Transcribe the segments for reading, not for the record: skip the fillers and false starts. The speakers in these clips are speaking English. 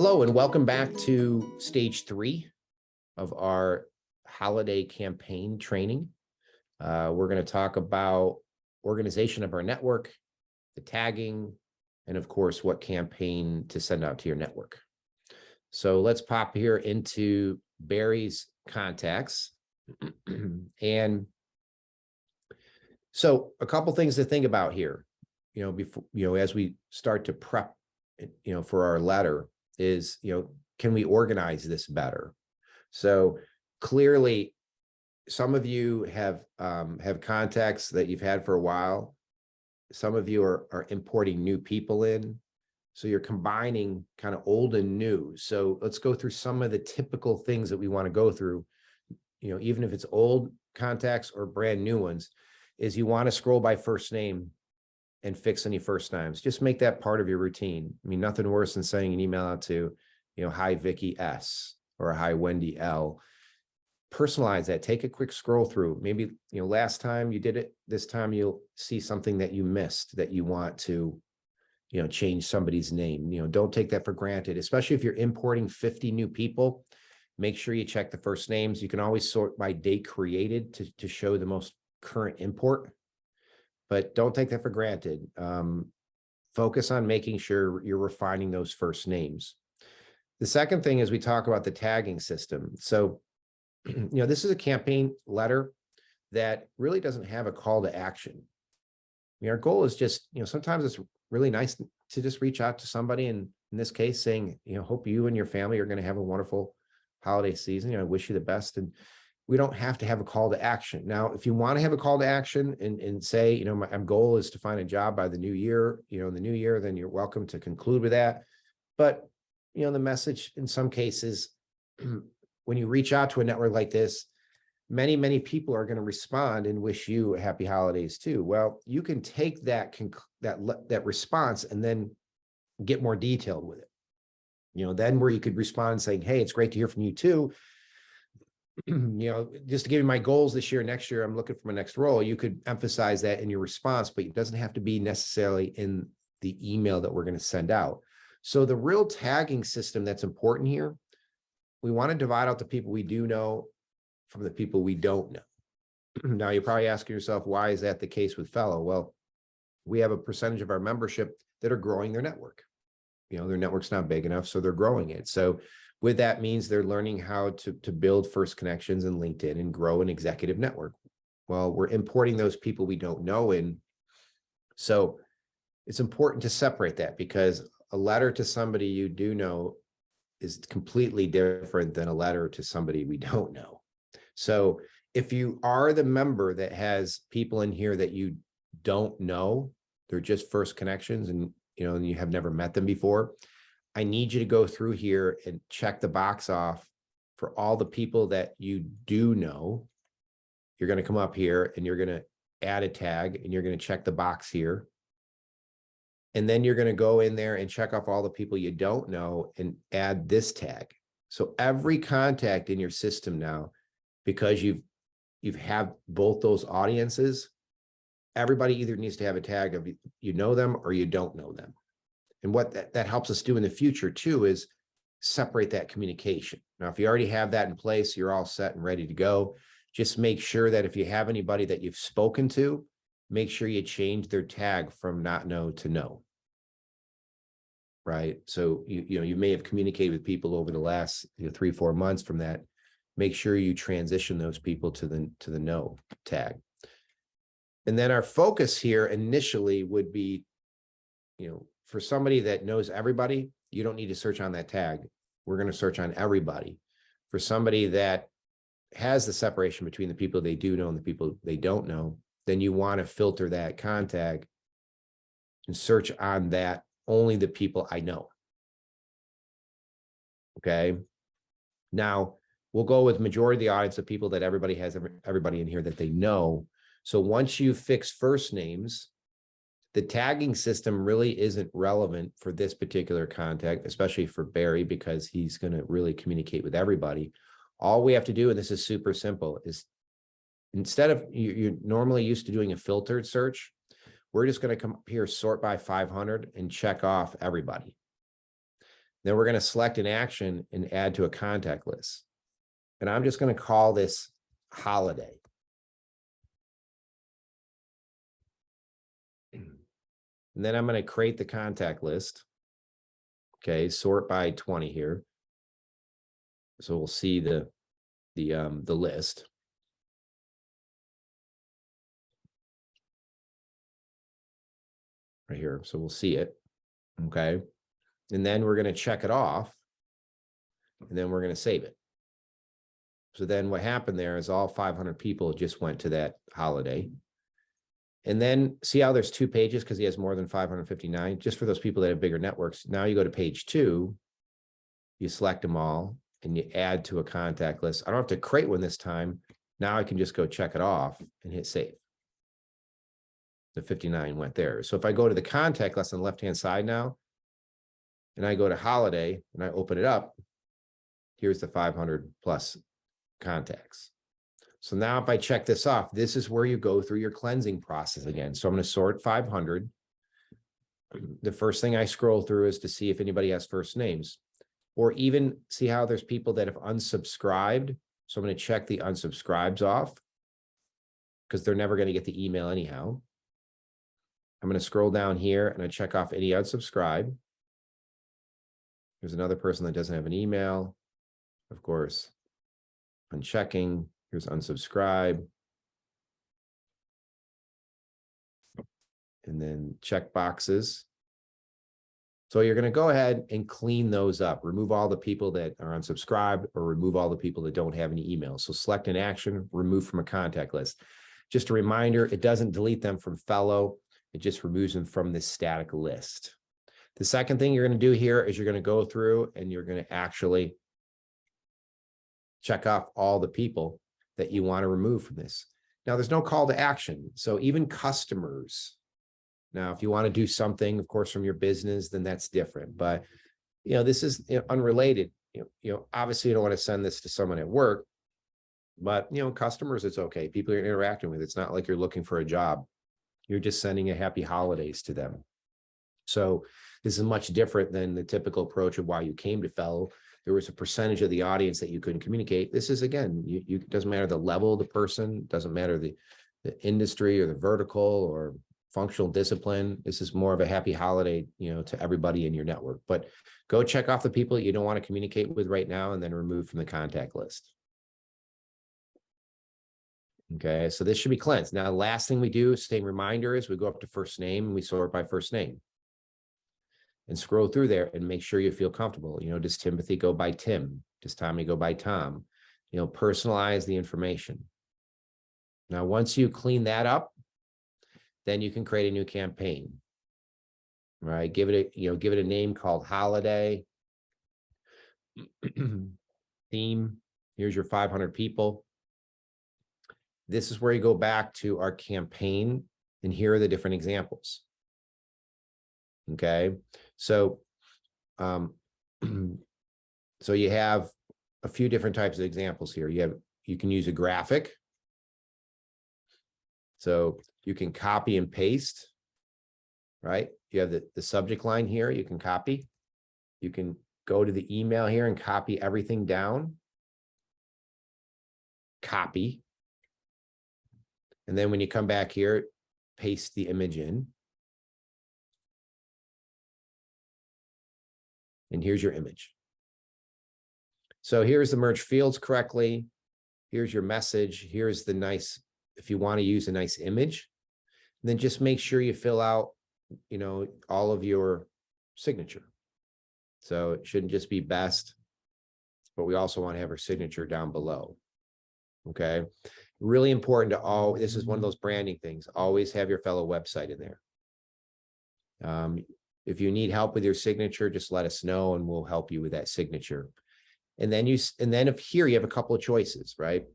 Hello, and welcome back to stage 3 of our holiday campaign training. We're going to talk about organization of our network, the tagging, and of course, what campaign to send out to your network. So let's pop here into Barry's contacts. And so a couple things to think about here, before, as we start to prep, for our letter is, can we organize this better? So clearly, some of you have contacts that you've had for a while. Some of you are importing new people in. So you're combining kind of old and new. So let's go through some of the typical things that we want to go through, even if it's old contacts or brand new ones, is you want to scroll by first name and fix any first names. Just make that part of your routine. I mean, nothing worse than sending an email out to, hi Vicky S or hi Wendy L. Personalize that. Take a quick scroll through. Maybe, last time you did it, this time you'll see something that you missed that you want to, change somebody's name. Don't take that for granted, especially if you're importing 50 new people. Make sure you check the first names. You can always sort by date created to show the most current import, but don't take that for granted. Focus on making sure you're refining those first names. The second thing is we talk about the tagging system. So, this is a campaign letter that really doesn't have a call to action. I mean, our goal is just, sometimes it's really nice to just reach out to somebody, and in this case saying, hope you and your family are going to have a wonderful holiday season. I wish you the best. And we don't have to have a call to action. Now, if you want to have a call to action and say, my goal is to find a job by the new year, in the new year, then you're welcome to conclude with that. But, the message in some cases, when you reach out to a network like this, many, many people are going to respond and wish you a happy holidays too. Well, you can take that response and then get more detailed with it. Then where you could respond saying, hey, it's great to hear from you too. Just to give you my goals this year, next year, I'm looking for my next role. You could emphasize that in your response, but it doesn't have to be necessarily in the email that we're going to send out. So the real tagging system that's important here, we want to divide out the people we do know from the people we don't know. Now, you're probably asking yourself, why is that the case with Phello? Well, we have a percentage of our membership that are growing their network. Their network's not big enough, so they're growing it. So with that means they're learning how to build first connections in LinkedIn and grow an executive network. Well, we're importing those people we don't know in. So it's important to separate that, because a letter to somebody you do know is completely different than a letter to somebody we don't know. So if you are the member that has people in here that you don't know, they're just first connections, and and you have never met them before, I need you to go through here and check the box off for all the people that you do know. You're going to come up here and you're going to add a tag, and you're going to check the box here. And then you're going to go in there and check off all the people you don't know and add this tag. So every contact in your system now, because you've had both those audiences, everybody either needs to have a tag of you know them or you don't know them. And what that helps us do in the future too is separate that communication. Now, if you already have that in place, you're all set and ready to go. Just make sure that if you have anybody that you've spoken to, make sure you change their tag from not know to know. Right? So you may have communicated with people over the last 3-4 months from that. Make sure you transition those people to the know tag. And then our focus here initially would be, for somebody that knows everybody, you don't need to search on that tag. We're going to search on everybody. For somebody that has the separation between the people they do know and the people they don't know, then you want to filter that contact and search on that only the people I know. Okay. Now we'll go with majority of the audience of people that everybody has everybody in here that they know. So once you fix first names, the tagging system really isn't relevant for this particular contact, especially for Barry, because he's going to really communicate with everybody. All we have to do, and this is super simple, is instead of you're normally used to doing a filtered search, we're just going to come up here, sort by 500 and check off everybody. Then we're going to select an action and add to a contact list. And I'm just going to call this holiday. And then I'm going to create the contact list. Okay, sort by 20 here. So we'll see the list. Right here. So we'll see it. Okay. And then we're going to check it off. And then we're going to save it. So then what happened there is all 500 people just went to that holiday. And then see how there's 2 pages because he has more than 559, just for those people that have bigger networks. Now you go to page 2, you select them all and you add to a contact list. I don't have to create one this time. Now I can just go check it off and hit save. The 59 went there. So if I go to the contact list on the left-hand side now, and I go to holiday and I open it up, here's the 500 plus contacts. So now if I check this off, this is where you go through your cleansing process again. So I'm going to sort 500. The first thing I scroll through is to see if anybody has first names, or even see how there's people that have unsubscribed. So I'm going to check the unsubscribes off because they're never going to get the email anyhow. I'm going to scroll down here and I check off any unsubscribe. There's another person that doesn't have an email. Of course, unchecking. Here's unsubscribe. And then check boxes. So you're going to go ahead and clean those up. Remove all the people that are unsubscribed or remove all the people that don't have any emails. So select an action, remove from a contact list. Just a reminder, it doesn't delete them from Phello. It just removes them from this static list. The second thing you're going to do here is you're going to go through and you're going to actually check off all the people that you want to remove from this. Now, there's no call to action. So even customers, now, if you want to do something, of course, from your business, then that's different. But, this is unrelated. Obviously, you don't want to send this to someone at work, but, customers, it's okay. People you're interacting with, it's not like you're looking for a job. You're just sending a happy holidays to them. So this is much different than the typical approach of why you came to Phello. There was a percentage of the audience that you couldn't communicate. This is, again, it doesn't matter the level of the person, doesn't matter the industry or the vertical or functional discipline. This is more of a happy holiday, to everybody in your network. But go check off the people you don't want to communicate with right now and then remove from the contact list. Okay, so this should be cleansed. Now, the last thing we do, same reminder, is we go up to first name and we sort by first name. And scroll through there and make sure you feel comfortable. Does Timothy go by Tim? Does Tommy go by Tom? Personalize the information. Now, once you clean that up, then you can create a new campaign. Right? Give it a name called Holiday. Theme. Here's your 500 people. This is where you go back to our campaign, and here are the different examples. Okay, so so you have a few different types of examples here. You can use a graphic. So you can copy and paste, right? You have the subject line here, you can copy. You can go to the email here and copy everything down. Copy. And then when you come back here, paste the image in. And here's your image. So here's the merge fields correctly. Here's your message. Here's the nice, if you want to use a nice image, then just make sure you fill out, all of your signature. So it shouldn't just be best, but we also want to have our signature down below. Okay. Really important to this is one of those branding things. Always have your Phello website in there. If you need help with your signature, just let us know and we'll help you with that signature. And then if here you have a couple of choices, right?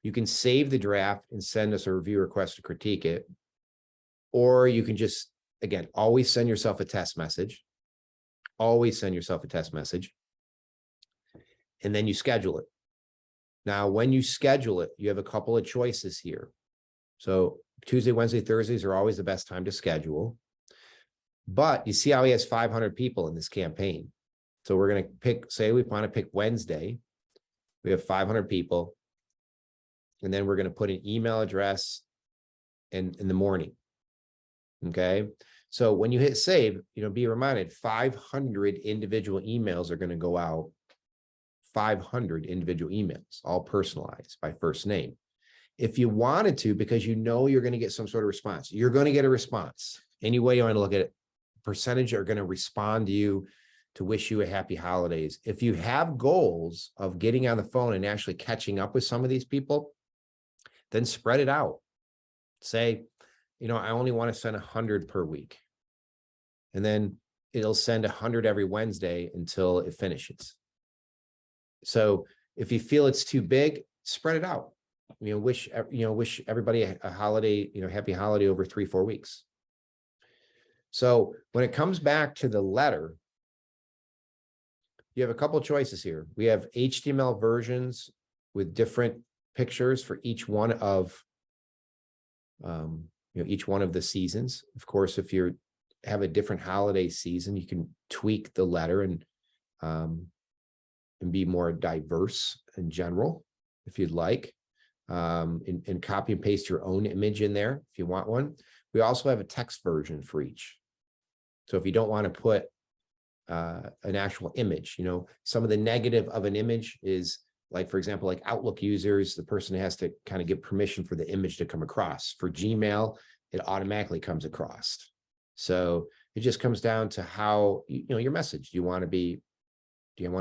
You can save the draft and send us a review request to critique it. Or you can just, again, always send yourself a test message. Always send yourself a test message. And then you schedule it. Now, when you schedule it, you have a couple of choices here. So Tuesday, Wednesday, Thursdays are always the best time to schedule. But you see how he has 500 people in this campaign. So we're going to pick, say we want to pick Wednesday. We have 500 people. And then we're going to put an email address in the morning. Okay. So when you hit save, be reminded 500 individual emails are going to go out. 500 individual emails, all personalized by first name. If you wanted to, because you're going to get some sort of response, you're going to get a response. Any way you want to look at it, percentage are going to respond to you to wish you a happy holidays. If you have goals of getting on the phone and actually catching up with some of these people, then spread it out. Say, I only want to send 100 per week. And then it'll send 100 every Wednesday until it finishes. So if you feel it's too big, spread it out. Wish everybody a holiday, happy holiday over 3-4 weeks. So when it comes back to the letter, you have a couple of choices here. We have HTML versions with different pictures for each one of each one of the seasons. Of course, if you have a different holiday season, you can tweak the letter and be more diverse in general, if you'd like, and copy and paste your own image in there if you want one. We also have a text version for each. So if you don't want to put an actual image, some of the negative of an image is, like, for example, like Outlook users, the person has to kind of give permission for the image to come across. For Gmail, it automatically comes across. So it just comes down to how, your message. Do you want to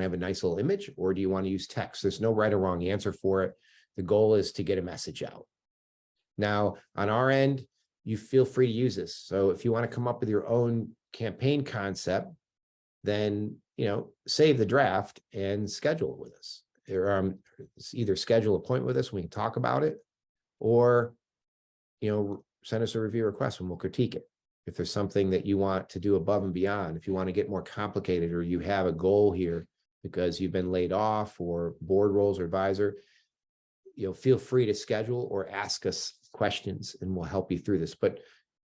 have a nice little image, or do you want to use text? There's no right or wrong answer for it. The goal is to get a message out. Now, on our end, you feel free to use this. So if you want to come up with your own campaign concept, then, save the draft and schedule it with us. Either schedule an appointment with us, we can talk about it, or, send us a review request and we'll critique it. If there's something that you want to do above and beyond, if you want to get more complicated, or you have a goal here because you've been laid off or board roles or advisor, feel free to schedule or ask us questions and we'll help you through this. But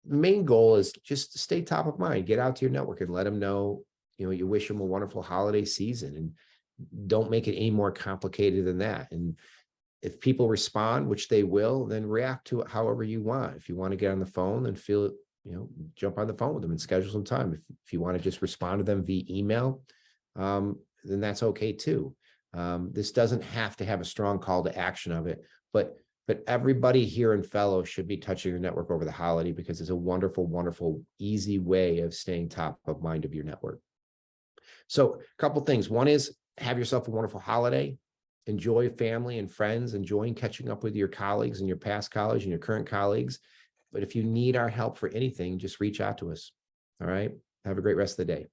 the main goal is just to stay top of mind, get out to your network and let them know, you wish them a wonderful holiday season, and don't make it any more complicated than that. And if people respond, which they will, then react to it however you want. If you want to get on the phone, then jump on the phone with them and schedule some time. If you want to just respond to them via email, then that's okay too. This doesn't have to have a strong call to action of it, but everybody here in Phello should be touching your network over the holiday, because it's a wonderful, wonderful, easy way of staying top of mind of your network. So a couple things. One is, have yourself a wonderful holiday. Enjoy family and friends, enjoying catching up with your colleagues and your past colleagues and your current colleagues. But if you need our help for anything, just reach out to us. All right. Have a great rest of the day.